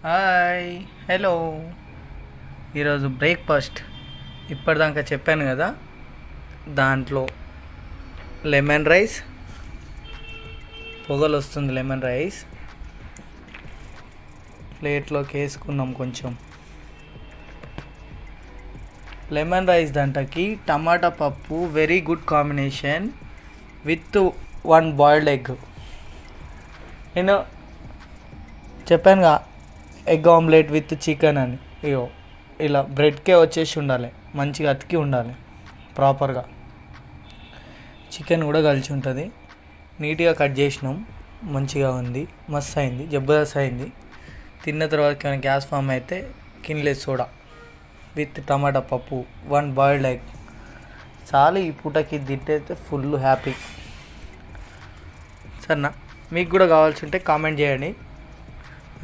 Hi, hello. ఈరోజు breakfast ఇప్పటిదాకా చెప్పాను కదా, దాంట్లో లెమన్ రైస్, పొగలు వస్తుంది. లెమన్ రైస్ ప్లేట్లోకి వేసుకున్నాం. కొంచెం లెమన్ రైస్ దాంట్లోకి టమాటా పప్పు, very good combination with 1 boiled egg. నేను చెప్పానుగా, ఎగ్ ఆమ్లెట్ విత్ చికెన్ అని. ఇగో ఇలా బ్రెడ్కే వచ్చేసి ఉండాలి, మంచిగా అతికి ఉండాలి ప్రాపర్గా. చికెన్ కూడా కలిసి ఉంటుంది. నీట్గా కట్ చేసినాం, మంచిగా ఉంది, మస్తు అయింది, జబర్దస్త్ అయింది. తిన్న తర్వాత గ్యాస్ ఫామ్ అయితే కిన్లెస్ సోడా విత్ టమాటా పప్పు, 1 బాయిల్డ్ ఎగ్ చాలు. ఈ పూటకి తింటే ఫుల్ హ్యాపీ. సరేనా? మీకు కూడా కావాల్సి ఉంటే కామెంట్ చేయండి.